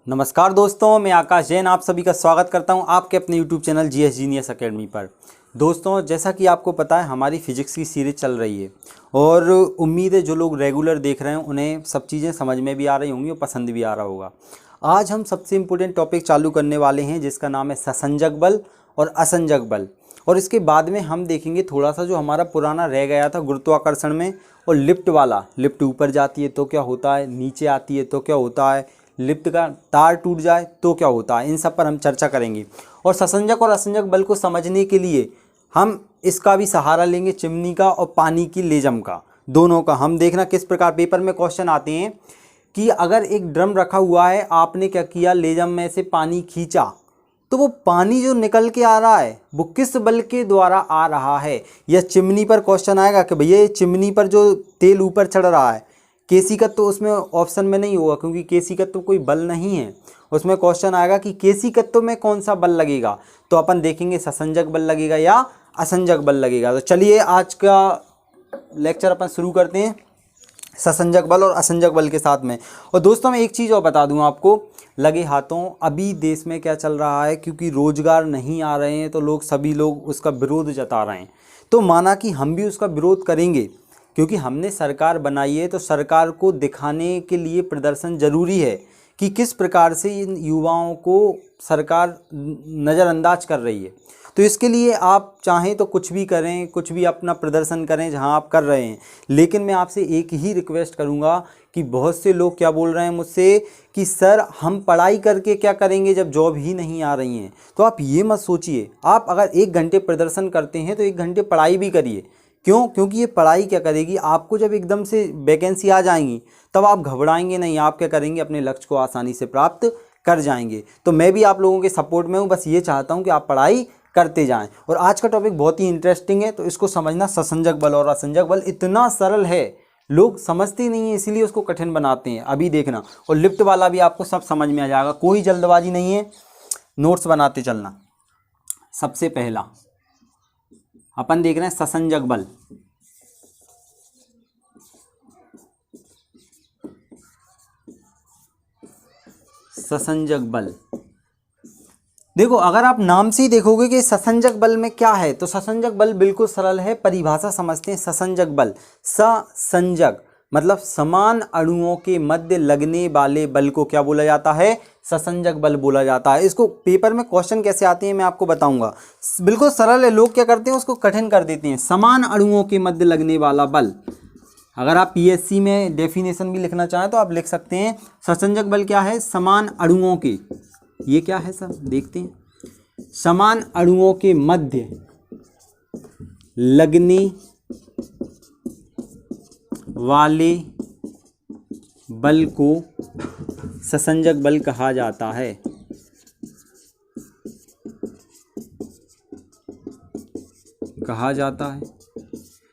नमस्कार दोस्तों, मैं आकाश जैन आप सभी का स्वागत करता हूं आपके अपने YouTube channel GS genius academy पर। दोस्तों, जैसा कि आपको पता है हमारी फिजिक्स की सीरीज चल रही है और उम्मीद है जो लोग रेगुलर देख रहे हैं उन्हें सब चीज़ें समझ में भी आ रही होंगी और पसंद भी आ रहा होगा। आज हम सबसे इम्पोर्टेंट टॉपिक चालू करने वाले हैं जिसका नाम है ससंजक बल और असंजक बल। और इसके बाद में हम देखेंगे थोड़ा सा जो हमारा पुराना रह गया था गुरुत्वाकर्षण में और लिफ्ट वाला। लिफ्ट ऊपर जाती है तो क्या होता है, नीचे आती है तो क्या होता है, लिफ्ट का तार टूट जाए तो क्या होता है, इन सब पर हम चर्चा करेंगे। और ससंजक और असंजक बल को समझने के लिए हम इसका भी सहारा लेंगे, चिमनी का और पानी की लेजम का, दोनों का। हम देखना किस प्रकार पेपर में क्वेश्चन आते हैं कि अगर एक ड्रम रखा हुआ है, आपने क्या किया, लेजम में से पानी खींचा तो वो पानी जो निकल के आ रहा है वो किस बल के द्वारा आ रहा है। या चिमनी पर क्वेश्चन आएगा कि भैया ये चिमनी पर जो तेल ऊपर चढ़ रहा है, केशिकत तो उसमें ऑप्शन में नहीं होगा क्योंकि केशिकत तो कोई बल नहीं है। उसमें क्वेश्चन आएगा कि केशिकत्व में कौन सा बल लगेगा, तो अपन देखेंगे ससंजक बल लगेगा या असंजक बल लगेगा। तो चलिए आज का लेक्चर अपन शुरू करते हैं ससंजक बल और असंजक बल के साथ में। और दोस्तों मैं एक चीज़ और बता दूं आपको, लगे हाथों अभी देश में क्या चल रहा है, क्योंकि रोजगार नहीं आ रहे हैं तो सभी लोग उसका विरोध जता रहे हैं। तो माना कि हम भी उसका विरोध करेंगे क्योंकि हमने सरकार बनाई है, तो सरकार को दिखाने के लिए प्रदर्शन जरूरी है कि किस प्रकार से इन युवाओं को सरकार नज़रअंदाज कर रही है। तो इसके लिए आप चाहें तो कुछ भी करें, कुछ भी अपना प्रदर्शन करें जहां आप कर रहे हैं। लेकिन मैं आपसे एक ही रिक्वेस्ट करूंगा कि बहुत से लोग क्या बोल रहे हैं मुझसे कि सर हम पढ़ाई करके क्या करेंगे जब जॉब ही नहीं आ रही हैं। तो आप ये मत सोचिए, आप अगर 1 घंटे प्रदर्शन करते हैं तो 1 घंटे पढ़ाई भी करिए। क्यों? क्योंकि ये पढ़ाई क्या करेगी, आपको जब एकदम से वैकेंसी आ जाएंगी तब आप घबराएंगे नहीं, आप क्या करेंगे, अपने लक्ष्य को आसानी से प्राप्त कर जाएंगे। तो मैं भी आप लोगों के सपोर्ट में हूँ, बस ये चाहता हूँ कि आप पढ़ाई करते जाएं। और आज का टॉपिक बहुत ही इंटरेस्टिंग है, तो इसको समझना। ससंजक बल और असंजक बल इतना सरल है, लोग समझते नहीं है इसीलिए उसको कठिन बनाते हैं। अभी देखना, और लिफ्ट वाला भी आपको सब समझ में आ जाएगा, कोई जल्दबाजी नहीं है, नोट्स बनाते चलना। सबसे पहला अपन देख रहे हैं ससंजक बल। ससंजक बल देखो, अगर आप नाम से ही देखोगे कि ससंजक बल में क्या है, तो ससंजक बल बिल्कुल सरल है। परिभाषा समझते हैं। ससंजक बल, ससंजक मतलब समान अणुओं के मध्य लगने वाले बल को क्या बोला जाता है, ससंजक बल बोला जाता है। इसको पेपर में क्वेश्चन कैसे आते हैं मैं आपको बताऊंगा। बिल्कुल सरल है, लोग क्या करते हैं उसको कठिन कर देते हैं। समान अणुओं के मध्य लगने वाला बल, अगर आप पीएससी में डेफिनेशन भी लिखना चाहें तो आप लिख सकते हैं। ससंजक बल क्या है, समान अणुओं के, ये क्या है सर देखते हैं, समान अणुओं के मध्य लगने वाले बल को ससंजक बल कहा जाता है।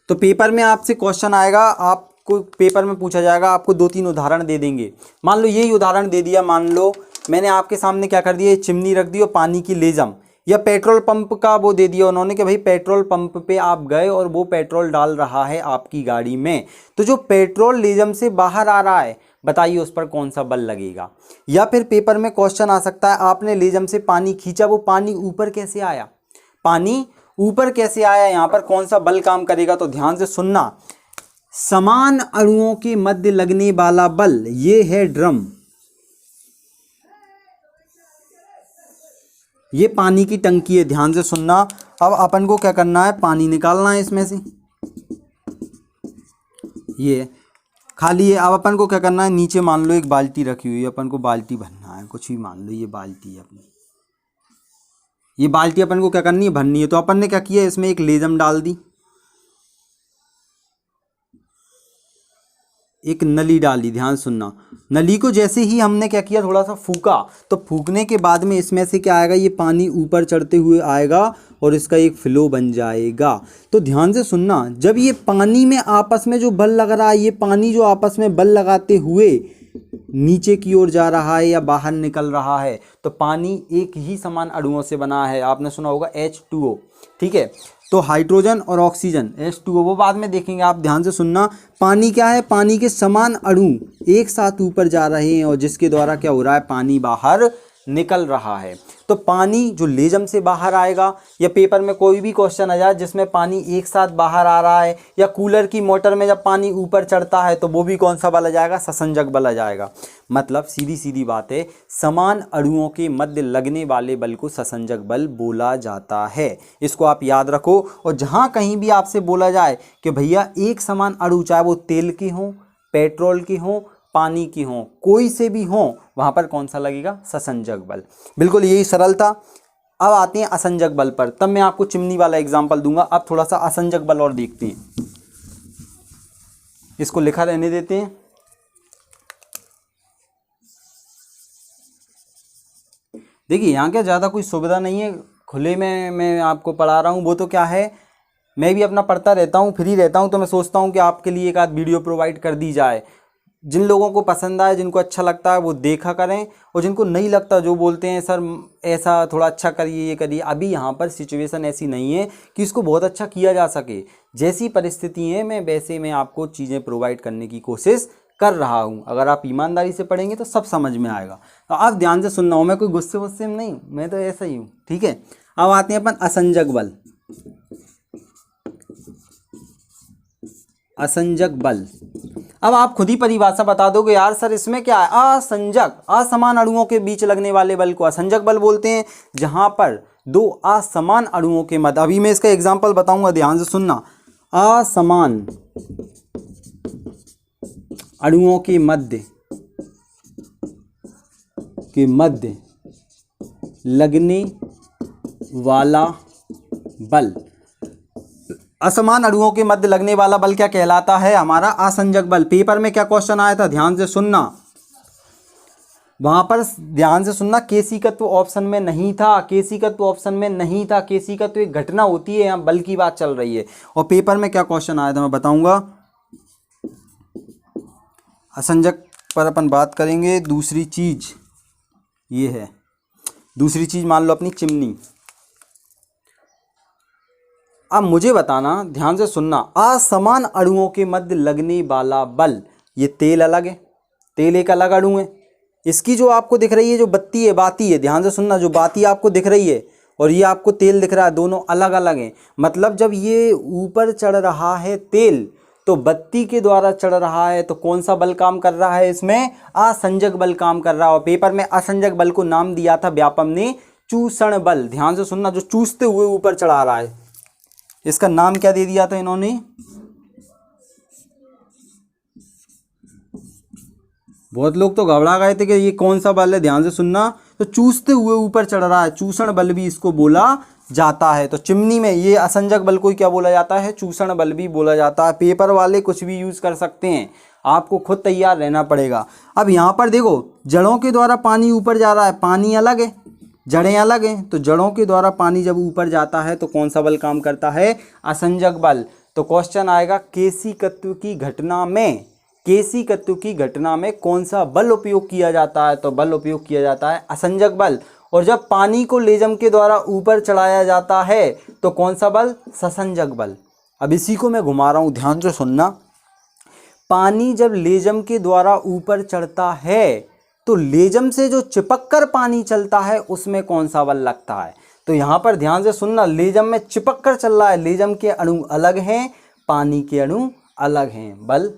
तो पेपर में आपसे क्वेश्चन आएगा, आपको पेपर में पूछा जाएगा, आपको 2-3 उदाहरण दे देंगे। मान लो यही उदाहरण दे दिया, मान लो मैंने आपके सामने क्या कर दिया, चिमनी रख दी और पानी की लेजम, या पेट्रोल पंप का वो दे दिया उन्होंने कि भाई पेट्रोल पंप पे आप गए और वो पेट्रोल डाल रहा है आपकी गाड़ी में, तो जो पेट्रोल लेजम से बाहर आ रहा है बताइए उस पर कौन सा बल लगेगा। या फिर पेपर में क्वेश्चन आ सकता है, आपने लेजम से पानी खींचा, वो पानी ऊपर कैसे आया, पानी ऊपर कैसे आया, यहाँ पर कौन सा बल काम करेगा। तो ध्यान से सुनना, समान अणुओं के मध्य लगने वाला बल, ये है ड्रम, ये पानी की टंकी है, ध्यान से सुनना। अब अपन को क्या करना है, पानी निकालना है इसमें से, ये खाली है। अब अपन को क्या करना है, नीचे मान लो एक बाल्टी रखी हुई है, अपन को बाल्टी भरना है, कुछ भी मान लो, ये बाल्टी है अपनी, ये बाल्टी अपन को क्या करनी है, भरनी है। तो अपन ने क्या किया, इसमें एक लेजम डाल दी, एक नली डाली, ध्यान सुनना। नली को जैसे ही हमने क्या किया, थोड़ा सा फूका, तो फूकने के बाद में इसमें से क्या आएगा, ये पानी ऊपर चढ़ते हुए आएगा और इसका एक फ्लो बन जाएगा। तो ध्यान से सुनना, जब ये पानी में आपस में जो बल लग रहा है, ये पानी जो आपस में बल लगाते हुए नीचे की ओर जा रहा है या बाहर निकल रहा है, तो पानी एक ही समान अणुओं से बना है। आपने सुना होगा H2O, ठीक है। तो हाइड्रोजन और ऑक्सीजन H2O, वो बाद में देखेंगे, आप ध्यान से सुनना। पानी क्या है, पानी के समान अणु एक साथ ऊपर जा रहे हैं और जिसके द्वारा क्या हो रहा है, पानी बाहर निकल रहा है। तो पानी जो लेजम से बाहर आएगा, या पेपर में कोई भी क्वेश्चन आ जाए जिसमें पानी एक साथ बाहर आ रहा है, या कूलर की मोटर में जब पानी ऊपर चढ़ता है तो वो भी कौन सा बल आ जाएगा, ससंजक बल आ जाएगा। मतलब सीधी सीधी बात है, समान अणुओं के मध्य लगने वाले बल को ससंजक बल बोला जाता है। इसको आप याद रखो। और जहाँ कहीं भी आपसे बोला जाए कि भैया एक समान अणु, चाहे वो तेल की हो, पेट्रोल की हो, पानी की हो, कोई से भी हो, वहाँ पर कौन सा लगेगा, ससंजक बल। बिल्कुल यही सरल था। अब आते हैं असंजक बल पर, तब मैं आपको चिमनी वाला एग्जाम्पल दूंगा। अब थोड़ा सा असंजक बल और देखते हैं, इसको लिखा रहने देते हैं। देखिए यहाँ क्या ज़्यादा कोई सुविधा नहीं है, खुले में मैं आपको पढ़ा रहा हूँ। वो तो क्या है, मैं भी अपना पढ़ता रहता हूँ, फ्री रहता हूँ, तो मैं सोचता हूँ कि आपके लिए एक आध वीडियो प्रोवाइड कर दी जाए। जिन लोगों को पसंद आए, जिनको अच्छा लगता है वो देखा करें, और जिनको नहीं लगता, जो बोलते हैं सर ऐसा थोड़ा अच्छा करिए, ये करिए, अभी यहाँ पर सिचुएशन ऐसी नहीं है कि इसको बहुत अच्छा किया जा सके। जैसी परिस्थिति है मैं वैसे मैं आपको चीज़ें प्रोवाइड करने की कोशिश कर रहा हूँ। अगर आप ईमानदारी से पढ़ेंगे तो सब समझ में आएगा। तो आप ध्यान से सुनना हो, मैं कोई गुस्से वुस्से में नहीं, मैं तो ऐसा ही हूँ, ठीक है। अब आते हैं अपन असंजक बल। असंजक बल, अब आप खुद ही परिभाषा बता दोगे यार सर इसमें क्या है, असंजक, असमान अणुओं के बीच लगने वाले बल को असंजक बल बोलते हैं। जहां पर दो असमान अणुओं के मध्य, अभी मैं इसका एग्जांपल बताऊंगा, ध्यान से सुनना। असमान अणुओं के मध्य लगने वाला बल, असमान अणुओं के मध्य लगने वाला बल क्या कहलाता है, हमारा असंजक बल। पेपर में क्या क्वेश्चन आया था, ध्यान से सुनना, वहां पर ध्यान से सुनना, केशिकत्व ऑप्शन में नहीं था, केशिकत्व ऑप्शन में नहीं था। केशिकत्व एक घटना होती है, यहाँ बल की बात चल रही है। और पेपर में क्या क्वेश्चन आया था मैं बताऊंगा। असंजक पर अपन बात करेंगे। दूसरी चीज ये है, दूसरी चीज मान लो अपनी चिमनी। अब मुझे बताना, ध्यान से सुनना, असमान अणुओं के मध्य लगने वाला बल, ये तेल अलग है, तेल एक अलग अणु है। इसकी जो आपको दिख रही है जो बत्ती है, बाती है, ध्यान से सुनना, जो बाती आपको दिख रही है और ये आपको तेल दिख रहा है, दोनों अलग अलग हैं। मतलब जब ये ऊपर चढ़ रहा है तेल, तो बत्ती के द्वारा चढ़ रहा है, तो कौन सा बल काम कर रहा है इसमें, असंजक बल काम कर रहा है। और पेपर में असंजक बल को नाम दिया था व्यापम ने चूषण बल। ध्यान से सुनना, जो चूसते हुए ऊपर चढ़ा रहा है, इसका नाम क्या दे दिया था इन्होंने, बहुत लोग तो घबरा गए थे कि ये कौन सा बल है। ध्यान से सुनना, तो चूसते हुए ऊपर चढ़ रहा है, चूषण बल भी इसको बोला जाता है। तो चिमनी में ये असंजक बल को क्या बोला जाता है, चूषण बल भी बोला जाता है। पेपर वाले कुछ भी यूज कर सकते हैं, आपको खुद तैयार रहना पड़ेगा। अब यहाँ पर देखो, जड़ों के द्वारा पानी ऊपर जा रहा है, पानी अलग है, जड़ें अलग हैं। तो जड़ों के द्वारा पानी जब ऊपर जाता है तो कौन सा बल काम करता है, असंजक बल। तो क्वेश्चन आएगा, केशिकत्व की घटना में, केशिकत्व की घटना में कौन सा बल उपयोग किया जाता है, तो बल उपयोग किया जाता है असंजक बल। और जब पानी को लेजम के द्वारा ऊपर चढ़ाया जाता है तो कौन सा बल, ससंजक बल। अब इसी को मैं घुमा रहा हूं, ध्यान से सुनना। पानी जब लेजम के द्वारा ऊपर चढ़ता है तो लेजम से जो चिपक कर पानी चलता है उसमें कौन सा बल लगता है। तो यहाँ पर ध्यान से सुनना, लेजम में चिपक कर चल रहा है, लेजम के अणु अलग हैं, पानी के अणु अलग हैं, बल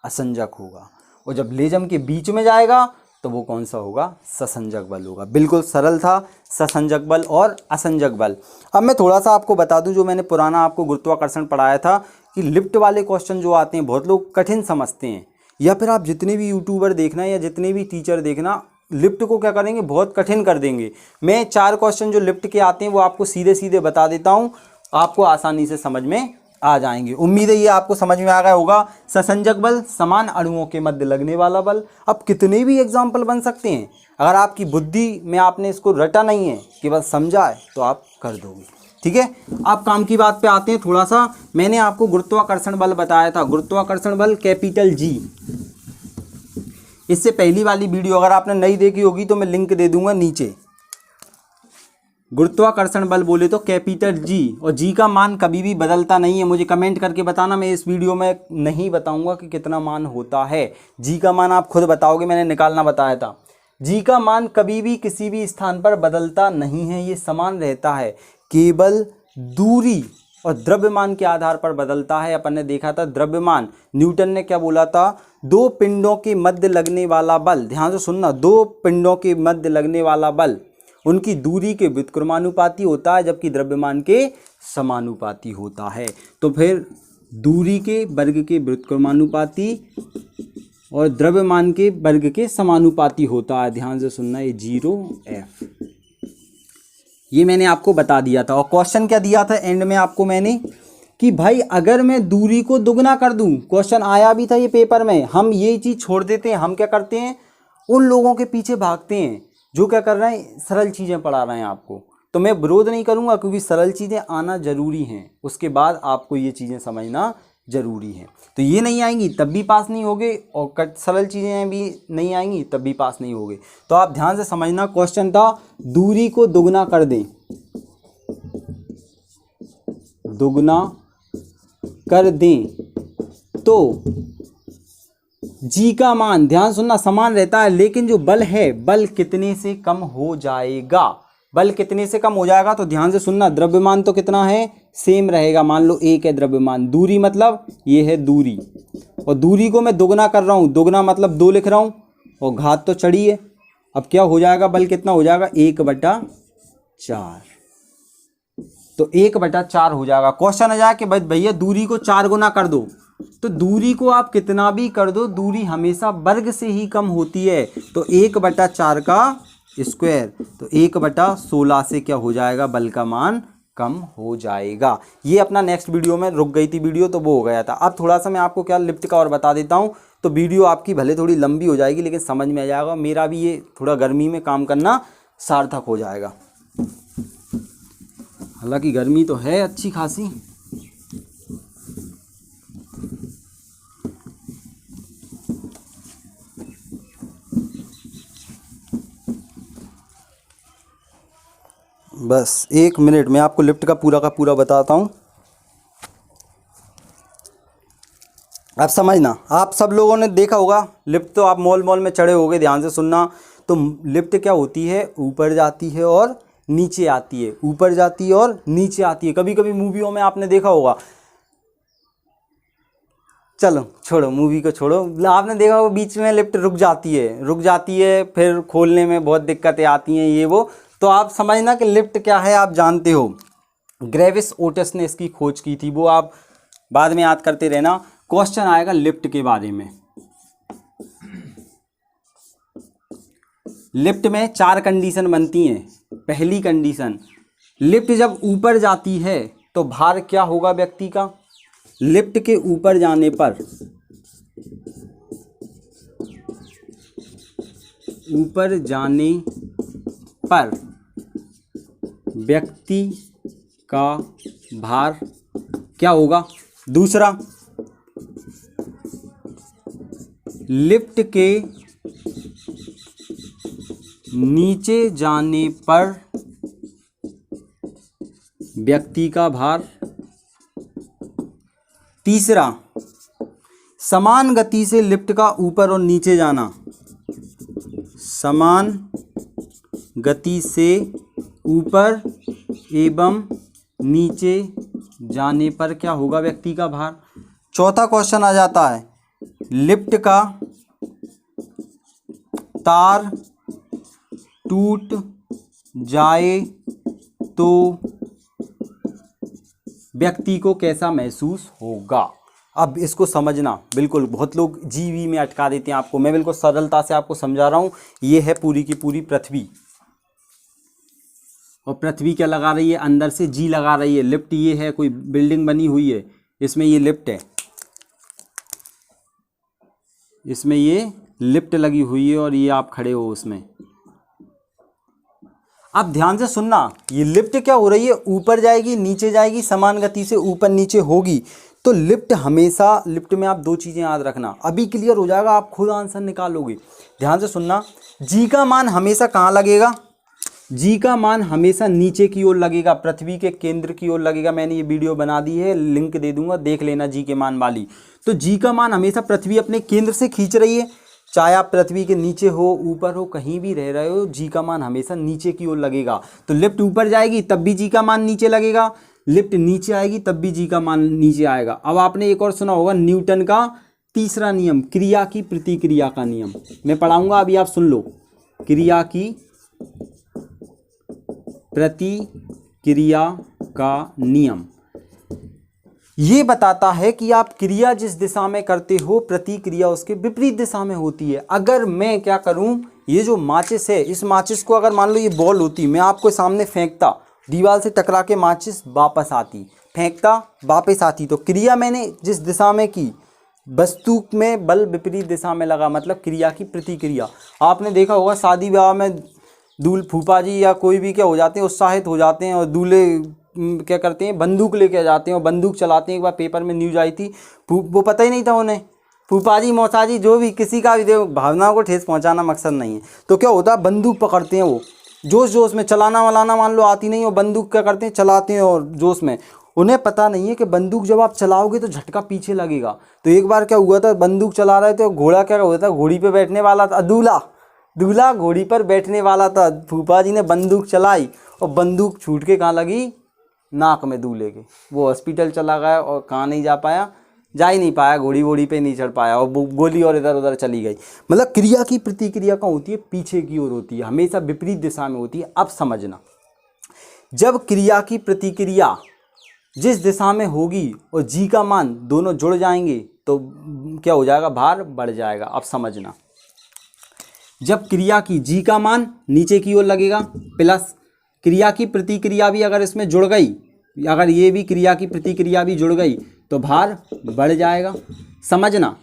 असंजक होगा। और जब लेजम के बीच में जाएगा तो वो कौन सा होगा, ससंजक बल होगा। बिल्कुल सरल था, ससंजक बल और असंजक बल। अब मैं थोड़ा सा आपको बता दूं, जो मैंने पुराना आपको गुरुत्वाकर्षण पढ़ाया था, कि लिफ्ट वाले क्वेश्चन जो आते हैं बहुत लोग कठिन समझते हैं, या फिर आप जितने भी यूट्यूबर देखना या जितने भी टीचर देखना, लिफ्ट को क्या करेंगे, बहुत कठिन कर देंगे। मैं 4 क्वेश्चन जो लिफ्ट के आते हैं वो आपको सीधे सीधे बता देता हूँ, आपको आसानी से समझ में आ जाएंगे। उम्मीद है ये आपको समझ में आ गया होगा। ससंजक बल, समान अणुओं के मध्य लगने वाला बल। अब कितने भी एग्जाम्पल बन सकते हैं, अगर आपकी बुद्धि में आपने इसको रटा नहीं है, केवल समझा है, तो आप कर दोगे, ठीक है। आप काम की बात पे आते हैं थोड़ा सा। मैंने आपको गुरुत्वाकर्षण बल बताया था, गुरुत्वाकर्षण बल कैपिटल जी। इससे पहली वाली वीडियो अगर आपने नहीं देखी होगी तो मैं लिंक दे दूंगा नीचे, गुरुत्वाकर्षण बल बोले तो कैपिटल जी, और जी का मान कभी भी बदलता नहीं है। मुझे कमेंट करके बताना, मैं इस वीडियो में नहीं बताऊंगा कि कितना मान होता है। जी का मान आप खुद बताओगे, मैंने निकालना बताया था। जी का मान कभी भी किसी भी स्थान पर बदलता नहीं है, ये समान रहता है, केवल दूरी और द्रव्यमान के आधार पर बदलता है। अपन ने देखा था द्रव्यमान, न्यूटन ने क्या बोला था, दो पिंडों के मध्य लगने वाला बल, ध्यान से सुनना, दो पिंडों के मध्य लगने वाला बल उनकी दूरी के व्युत्क्रमानुपाती होता है, जबकि द्रव्यमान के समानुपाती होता है। तो फिर दूरी के वर्ग के व्युत्क्रमानुपाती और द्रव्यमान के वर्ग के समानुपाती होता है। ध्यान से सुनना, ये 0F, ये मैंने आपको बता दिया था। और क्वेश्चन क्या दिया था एंड में आपको मैंने, कि भाई अगर मैं दूरी को दुगना कर दूं, क्वेश्चन आया भी था ये पेपर में, हम ये चीज़ छोड़ देते हैं, हम क्या करते हैं, उन लोगों के पीछे भागते हैं जो क्या कर रहे हैं, सरल चीज़ें पढ़ा रहे हैं आपको। तो मैं विरोध नहीं करूँगा, क्योंकि सरल चीज़ें आना ज़रूरी हैं, उसके बाद आपको ये चीज़ें समझना ज़रूरी है। तो ये नहीं आएंगी तब भी पास नहीं होगे, और सरल चीज़ें भी नहीं आएंगी तब भी पास नहीं होगे। तो आप ध्यान से समझना, क्वेश्चन था दूरी को दुगना कर दें, दुगना कर दें तो जी का मान, ध्यान सुनना, समान रहता है, लेकिन जो बल है, बल कितने से कम हो जाएगा, बल कितने से कम हो जाएगा, तो ध्यान से सुनना, द्रव्यमान तो कितना है, सेम रहेगा, मान लो 1 है द्रव्यमान, दूरी मतलब ये है दूरी, और दूरी को मैं दुगना कर रहा हूँ, दुगना मतलब 2 लिख रहा हूँ, और घात तो चढ़ी है। अब क्या हो जाएगा, बल कितना हो जाएगा, 1/4, तो 1/4 हो जाएगा। क्वेश्चन आ जाए कि भाई भैया दूरी को 4 गुना कर दो, तो दूरी को आप कितना भी कर दो, दूरी हमेशा वर्ग से ही कम होती है। तो 1/4 का स्क्वायर, तो 1/16 से क्या हो जाएगा, बल का मान कम हो जाएगा। ये अपना नेक्स्ट वीडियो में रुक गई थी वीडियो, तो वो हो गया था। अब थोड़ा सा मैं आपको क्या लिफ्ट का और बता देता हूँ, तो वीडियो आपकी भले थोड़ी लंबी हो जाएगी, लेकिन समझ में आ जाएगा, मेरा भी ये थोड़ा गर्मी में काम करना सार्थक हो जाएगा। हालांकि गर्मी तो है अच्छी खासी। बस 1 मिनट में आपको लिफ्ट का पूरा बताता हूँ। आप समझना, आप सब लोगों ने देखा होगा लिफ्ट, तो आप मॉल में चढ़े होगे, ध्यान से सुनना। तो लिफ्ट क्या होती है, ऊपर जाती है और नीचे आती है, ऊपर जाती है और नीचे आती है। कभी कभी मूवियों में आपने देखा होगा, चलो छोड़ो मूवी को छोड़ो, आपने देखा होगा बीच में लिफ्ट रुक जाती है, फिर खोलने में बहुत दिक्कतें आती हैं, ये वो। तो आप समझना कि लिफ्ट क्या है, आप जानते हो, ग्रेविस ओटिस ने इसकी खोज की थी, वो आप बाद में याद करते रहना। क्वेश्चन आएगा लिफ्ट के बारे में। लिफ्ट में 4 कंडीशन बनती हैं। पहली कंडीशन, लिफ्ट जब ऊपर जाती है तो भार क्या होगा व्यक्ति का, लिफ्ट के ऊपर जाने पर, ऊपर जाने पर व्यक्ति का भार क्या होगा। दूसरा, लिफ्ट के नीचे जाने पर व्यक्ति का भार। तीसरा, समान गति से लिफ्ट का ऊपर और नीचे जाना, समान गति से ऊपर एवं नीचे जाने पर क्या होगा व्यक्ति का भार। चौथा क्वेश्चन आ जाता है, लिफ्ट का तार टूट जाए तो व्यक्ति को कैसा महसूस होगा। अब इसको समझना, बिल्कुल बहुत लोग जीवी में अटका देते हैं आपको, मैं बिल्कुल सरलता से आपको समझा रहा हूं। ये है पूरी की पूरी पृथ्वी, और पृथ्वी क्या लगा रही है, अंदर से जी लगा रही है। लिफ्ट ये है, कोई बिल्डिंग बनी हुई है, इसमें ये लिफ्ट है, इसमें ये लिफ्ट लगी हुई है, और ये आप खड़े हो उसमें। अब ध्यान से सुनना, ये लिफ्ट क्या हो रही है, ऊपर जाएगी नीचे जाएगी, समान गति से ऊपर नीचे होगी। तो लिफ्ट हमेशा, लिफ्ट में आप 2 चीज़ें याद रखना, अभी क्लियर हो जाएगा, आप खुद आंसर निकालोगे। ध्यान से सुनना, जी का मान हमेशा कहाँ लगेगा, जी का मान हमेशा नीचे की ओर लगेगा, पृथ्वी के केंद्र की ओर लगेगा। मैंने ये वीडियो बना दी है, लिंक दे दूंगा, देख लेना जी के मान वाली। तो जी का मान हमेशा पृथ्वी अपने केंद्र से खींच रही है, चाहे आप पृथ्वी के नीचे हो ऊपर हो कहीं भी रह रहे हो, जी का मान हमेशा नीचे की ओर लगेगा। तो लिफ्ट ऊपर जाएगी तब भी जी का मान नीचे लगेगा, लिफ्ट नीचे आएगी तब भी जी का मान नीचे आएगा। अब आपने एक और सुना होगा न्यूटन का तीसरा नियम, क्रिया की प्रतिक्रिया का नियम। मैं पढ़ाऊंगा, अभी आप सुन लो। क्रिया की प्रतिक्रिया का नियम ये बताता है कि आप क्रिया जिस दिशा में करते हो प्रतिक्रिया उसके विपरीत दिशा में होती है। अगर मैं क्या करूं, ये जो माचिस है, इस माचिस को अगर मान लो ये बॉल होती, मैं आपको सामने फेंकता, दीवार से टकरा के माचिस वापस आती, फेंकता वापस आती, तो क्रिया मैंने जिस दिशा में की, वस्तु में बल विपरीत दिशा में लगा, मतलब क्रिया की प्रतिक्रिया। आपने देखा होगा शादी विवाह में फूफा जी या कोई भी क्या हो जाते हैं, उत्साहित हो जाते हैं और दूल्हे क्या करते हैं, बंदूक लेके जाते हैं और बंदूक चलाते हैं। एक बार पेपर में न्यूज आई थी, वो पता ही नहीं था उन्हें, फूफा जी मौसा जी जो भी किसी का भी, भावनाओं को ठेस पहुंचाना मकसद नहीं है। तो क्या होता है, बंदूक पकड़ते हैं, वो जोश जोश में, चलाना वलाना मान लो आती नहीं, और बंदूक क्या करते हैं, चलाते हैं और जोश में। उन्हें पता नहीं है कि बंदूक जब आप चलाओगे तो झटका पीछे लगेगा। तो एक बार क्या हुआ था, बंदूक चला रहे थे, घोड़ा क्या हुआ था, घोड़ी पे बैठने वाला था, दूल्हा घोड़ी पर बैठने वाला था। फूफा जी ने बंदूक चलाई और बंदूक छूट के कहाँ लगी, नाक में दूल्हे के। वो हॉस्पिटल चला गया और कहाँ नहीं जा पाया, जा ही नहीं पाया, घोड़ी पे नहीं चढ़ पाया और गोली और इधर उधर चली गई। मतलब क्रिया की प्रतिक्रिया कहाँ होती है, पीछे की ओर होती है, हमेशा विपरीत दिशा में होती है। अब समझना, जब क्रिया की प्रतिक्रिया जिस दिशा में होगी और जी का मान दोनों जुड़ जाएंगे तो क्या हो जाएगा, भार बढ़ जाएगा। अब समझना, जब क्रिया की जी का मान नीचे की ओर लगेगा प्लस क्रिया की प्रतिक्रिया भी अगर इसमें जुड़ गई, अगर ये भी क्रिया की प्रतिक्रिया भी जुड़ गई तो भार बढ़ जाएगा। समझना,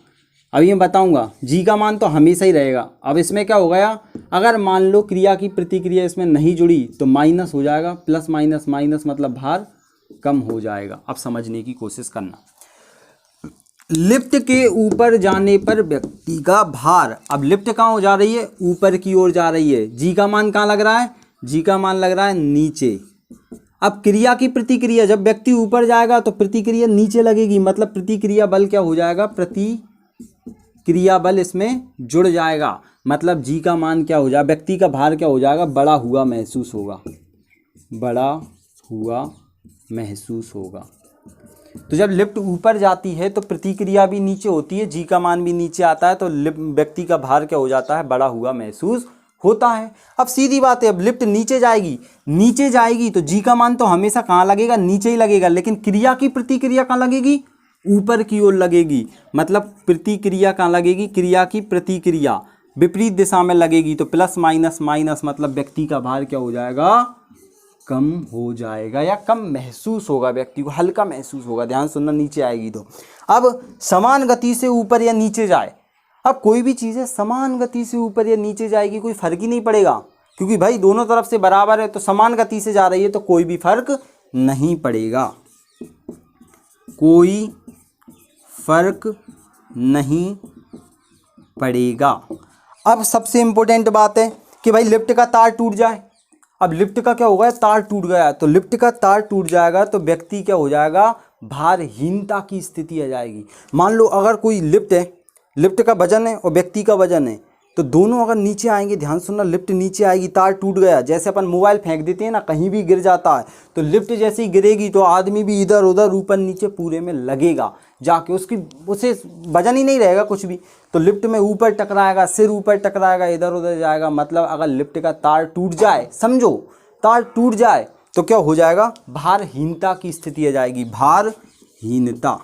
अभी मैं बताऊंगा, जी का मान तो हमेशा ही रहेगा। अब इसमें क्या हो गया, अगर मान लो क्रिया की प्रतिक्रिया इसमें नहीं जुड़ी तो माइनस हो जाएगा, प्लस माइनस माइनस मतलब भार कम हो जाएगा। अब समझने की कोशिश करना, लिफ्ट के ऊपर जाने पर व्यक्ति का भार, अब लिफ्ट कहाँ हो जा रही है, ऊपर की ओर जा रही है, जी का मान कहाँ लग रहा है, जी का मान लग रहा है नीचे। अब क्रिया की प्रतिक्रिया, जब व्यक्ति ऊपर जाएगा तो प्रतिक्रिया नीचे लगेगी, मतलब प्रतिक्रिया बल क्या हो जाएगा, प्रतिक्रिया बल इसमें जुड़ जाएगा, मतलब जी का मान क्या हो जाएगा, व्यक्ति का भार क्या हो जाएगा, बढ़ा हुआ महसूस होगा, बढ़ा हुआ महसूस होगा। तो जब लिफ्ट ऊपर जाती है तो प्रतिक्रिया भी नीचे होती है, जी का मान भी नीचे आता है, तो व्यक्ति का भार क्या हो जाता है, बढ़ा हुआ महसूस होता है। अब सीधी बात है, अब लिफ्ट नीचे जाएगी तो जी का मान तो हमेशा कहाँ लगेगा, नीचे ही लगेगा, लेकिन क्रिया की प्रतिक्रिया कहाँ लगेगी, ऊपर की ओर लगेगी। मतलब प्रतिक्रिया कहाँ लगेगी, क्रिया की प्रतिक्रिया विपरीत दिशा में लगेगी, तो प्लस माइनस माइनस मतलब व्यक्ति का भार क्या हो जाएगा, कम हो जाएगा या कम महसूस होगा, व्यक्ति को हल्का महसूस होगा। ध्यान सुनना, नीचे आएगी तो। अब समान गति से ऊपर या नीचे जाए, अब कोई भी चीज़ है समान गति से ऊपर या नीचे जाएगी कोई फर्क ही नहीं पड़ेगा, क्योंकि भाई दोनों तरफ से बराबर है, तो समान गति से जा रही है तो कोई भी फर्क नहीं पड़ेगा, कोई फर्क नहीं पड़ेगा। अब सबसे इंपॉर्टेंट बात है कि भाई लिफ्ट का तार टूट जाए, अब लिफ्ट का क्या होगा, तार टूट गया, तो लिफ्ट का तार टूट जाएगा तो व्यक्ति क्या हो जाएगा, भारहीनता की स्थिति आ जाएगी। मान लो अगर कोई लिफ्ट है, लिफ्ट का वजन है और व्यक्ति का वजन है, तो दोनों अगर नीचे आएंगे, ध्यान सुनना, लिफ्ट नीचे आएगी, तार टूट गया, जैसे अपन मोबाइल फेंक देते हैं ना, कहीं भी गिर जाता है, तो लिफ्ट जैसे ही गिरेगी तो आदमी भी इधर उधर ऊपर नीचे पूरे में लगेगा जाके, उसे वजन ही नहीं रहेगा कुछ भी, तो लिफ्ट में ऊपर टकराएगा, सिर ऊपर टकराएगा, इधर उधर जाएगा। मतलब अगर लिफ्ट का तार टूट जाए, समझो तार टूट जाए तो क्या हो जाएगा, भारहीनता की स्थिति आ जाएगी, भारहीनता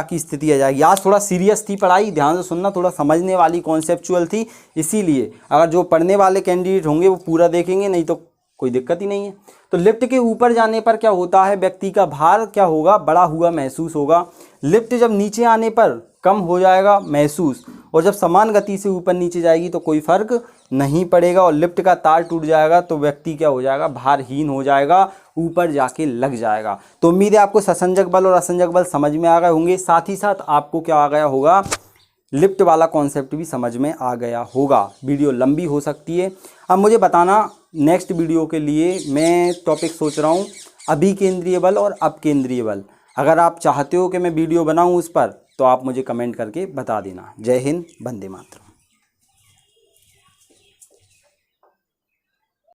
की स्थिति आ जाएगी। आज थोड़ा सीरियस थी पढ़ाई, ध्यान से सुनना, थोड़ा समझने वाली कॉन्सेप्चुअल थी, इसीलिए अगर जो पढ़ने वाले कैंडिडेट होंगे वो पूरा देखेंगे, नहीं तो कोई दिक्कत ही नहीं है। तो लिफ्ट के ऊपर जाने पर क्या होता है, व्यक्ति का भार क्या होगा, बढ़ा हुआ महसूस होगा। लिफ्ट जब नीचे आने पर कम हो जाएगा महसूस, और जब समान गति से ऊपर नीचे जाएगी तो कोई फर्क नहीं पड़ेगा, और लिफ्ट का तार टूट जाएगा तो व्यक्ति क्या हो जाएगा, भारहीन हो जाएगा, ऊपर जाके लग जाएगा। तो उम्मीद है आपको ससंजक बल और असंजक बल समझ में आ गए होंगे, साथ ही साथ आपको क्या आ गया होगा, लिफ्ट वाला कॉन्सेप्ट भी समझ में आ गया होगा। वीडियो लंबी हो सकती है। अब मुझे बताना नेक्स्ट वीडियो के लिए मैं टॉपिक सोच रहा हूँ अभिकेंद्रीय बल और अपकेंद्रीय बल। अगर आप चाहते हो कि मैं वीडियो बनाऊँ उस पर तो आप मुझे कमेंट करके बता देना। जय हिंद, वंदे मातरम।